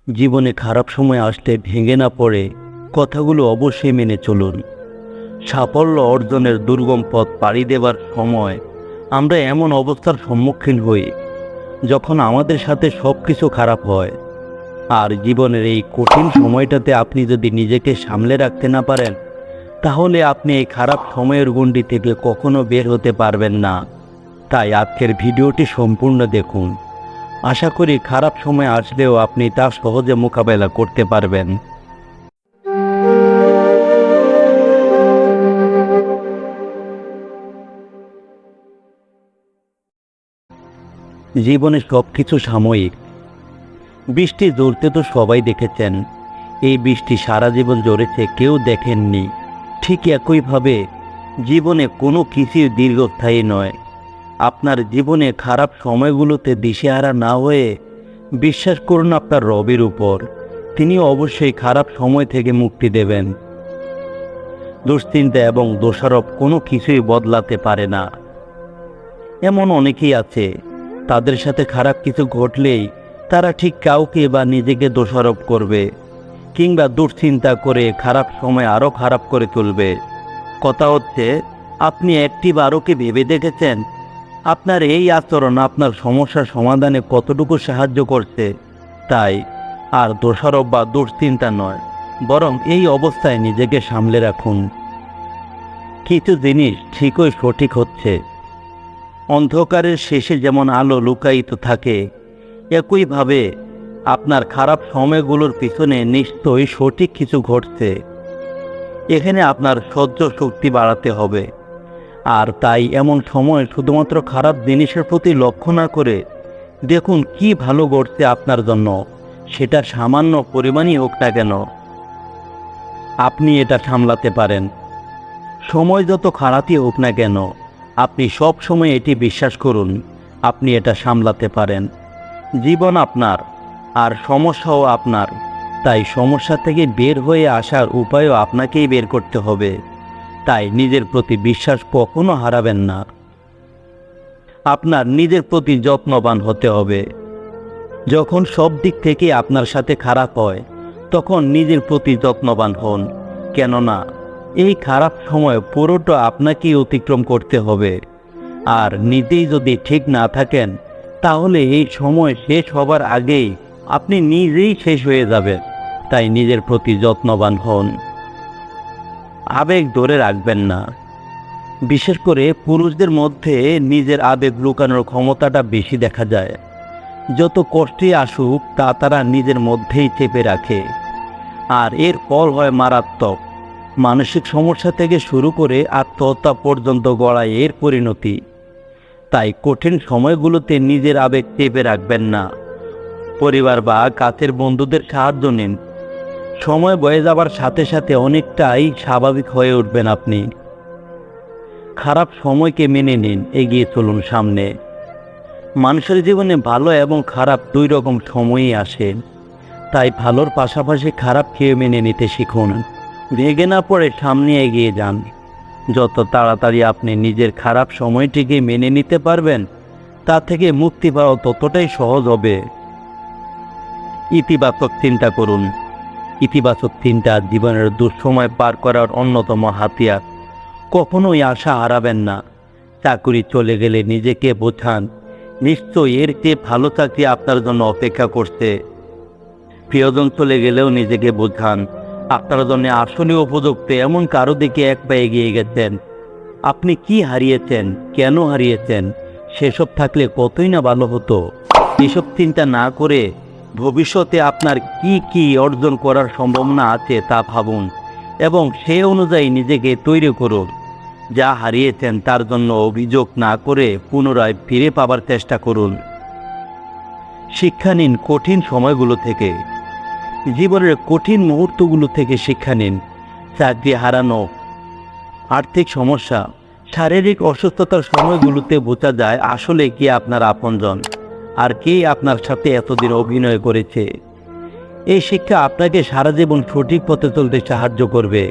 জীবনে খারাপ সময় আসলে ভেঙে না পড়ে কথাগুলো অবশ্যই মেনে চলুন। সাফল্য অর্জনের দুর্গম পথ পাড়ি দেবার সময় আমরা এমন অবস্থার সম্মুখীন হই যখন আমাদের সাথে সব কিছু খারাপ হয়। আর জীবনের এই কঠিন সময়টাতে আপনি যদি নিজেকে সামলে রাখতে না পারেন, তাহলে আপনি এই খারাপ সময়ের গণ্ডি থেকে কখনো বের হতে পারবেন না। তাই আজকের ভিডিওটি সম্পূর্ণ দেখুন। আশা করি খারাপ সময় আসলেও আপনি তা সহজে মোকাবেলা করতে পারবেন। জীবনে সব কিছু সাময়িক। বৃষ্টি ঝরতে তো সবাই দেখেছেন, এই বৃষ্টি সারা জীবন ঝরেছে কেউ দেখেননি। ঠিক একইভাবে জীবনে কোনো কিছুই দীর্ঘস্থায়ী নয়। আপনার জীবনে খারাপ সময়গুলোতে দিশেহারা না হয়ে বিশ্বাস করুন আপনার রবের উপর, তিনি অবশ্যই খারাপ সময় থেকে মুক্তি দেবেন। দুশ্চিন্তা এবং দোষারোপ কোনো কিছুই বদলাতে পারে না। এমন অনেকেই আছে, তাদের সাথে খারাপ কিছু ঘটলেই তারা ঠিক কাউকে বা নিজেকে দোষারোপ করবে, কিংবা দুশ্চিন্তা করে খারাপ সময় আরও খারাপ করে তুলবে। কথা হচ্ছে, আপনি একটিবারও কি ভেবে দেখেছেন আপনার এই আচরণ আপনার সমস্যার সমাধানে কতটুকু সাহায্য করছে? তাই আর দোষারোপ বা দুশ্চিন্তা নয়, বরং এই অবস্থায় নিজেকে সামলে রাখুন। কিছু জিনিস ঠিকই সঠিক হচ্ছে। অন্ধকারের শেষে যেমন আলো লুকায়িত থাকে, একইভাবে আপনার খারাপ সময়গুলোর পিছনে নিশ্চয়ই সঠিক কিছু ঘটছে। এখানে আপনার সহ্য শক্তি বাড়াতে হবে। আর তাই এমন সময় শুধুমাত্র খারাপ জিনিসের প্রতি লক্ষ্য না করে দেখুন কি ভালো ঘটছে আপনার জন্য, সেটা সামান্য পরিমাণই হোক না কেন। আপনি এটা সামলাতে পারেন। সময় যত খারাপই হোক না কেন, আপনি সব সময় এটি বিশ্বাস করুন, আপনি এটা সামলাতে পারেন। জীবন আপনার, আর সমস্যাও আপনার। তাই সমস্যা থেকে বের হয়ে আসার উপায়ও আপনাকেই বের করতে হবে। তাই নিজের প্রতি বিশ্বাস কখনো হারাবেন না। আপনার নিজের প্রতি যত্নবান হতে হবে। যখন সব দিক থেকে আপনার সাথে খারাপ হয়, তখন নিজের প্রতি যত্নবান হন। কেননা এই খারাপ সময় পুরোটা আপনাকেই অতিক্রম করতে হবে। আর নিজেই যদি ঠিক না থাকেন, তাহলে এই সময় শেষ হবার আগেই আপনি নিজেই শেষ হয়ে যাবেন। তাই নিজের প্রতি যত্নবান হন। আবেগ ধরে রাখবেন না। বিশেষ করে পুরুষদের মধ্যে নিজের আবেগ লুকানোর ক্ষমতাটা বেশি দেখা যায়। যত কষ্টই আসুক তা তারা নিজের মধ্যেই চেপে রাখে, আর এর ফল হয় মারাত্মক। মানসিক সমস্যা থেকে শুরু করে আত্মহত্যা পর্যন্ত গড়ায় এর পরিণতি। তাই কঠিন সময়গুলোতে নিজের আবেগ চেপে রাখবেন না। পরিবার বা কাছের বন্ধুদের সাহায্য নিন। সময় বয়ে যাবার সাথে সাথে অনেকটাই স্বাভাবিক হয়ে উঠবেন আপনি। খারাপ সময়কে মেনে নিন, এগিয়ে চলুন সামনে। মানুষের জীবনে ভালো এবং খারাপ দুই রকম সময়ই আসে। তাই ভালোর পাশাপাশি খারাপকে মেনে নিতে শিখুন। ভেঙে না পড়ে সামনে এগিয়ে যান। যত তাড়াতাড়ি আপনি নিজের খারাপ সময়টিকে মেনে নিতে পারবেন, তা থেকে মুক্তি পাওয়া ততটাই সহজ হবে। ইতিবাচক চিন্তা করুন। ইতিবাচক চিন্তা জীবনের দুঃসময় পার করার অন্যতম হাতিয়ার। কখনোই আশা হারাবেন না। চাকরি চলে গেলে নিজেকে বোঝান, নিশ্চয়ই এর চেয়ে ভালো চাকরি আপনার জন্য অপেক্ষা করছে। প্রিয়জন চলে গেলেও নিজেকে বোঝান, আপনার জন্য আসলে উপযুক্ত এমন কারো দিকে এক পা এগিয়ে গেছেন। আপনি কি হারিয়েছেন, কেন হারিয়েছেন, সেসব থাকলে কতই না ভালো হতো। এসব চিন্তা না করে ভবিষ্যতে আপনার কি কি অর্জন করার সম্ভাবনা আছে তা ভাবুন, এবং সেই অনুযায়ী নিজেকে তৈরি করুন। যা হারিয়েছেন তার জন্য অভিযোগ না করে পুনরায় ফিরে পাবার চেষ্টা করুন। শিক্ষা নিন কঠিন সময়গুলো থেকে। জীবনের কঠিন মুহূর্তগুলো থেকে শিক্ষা নিন। চাকরি হারানো, আর্থিক সমস্যা, শারীরিক অসুস্থতার সময়গুলোতে বোঝা যায় আসলে কে আপনার আপনজন, আর কে আপনার সাথে এতদিন অভিনয় করেছে। এই শিক্ষা আপনাকে সারা জীবন সঠিক পথে চলতে সাহায্য করবে।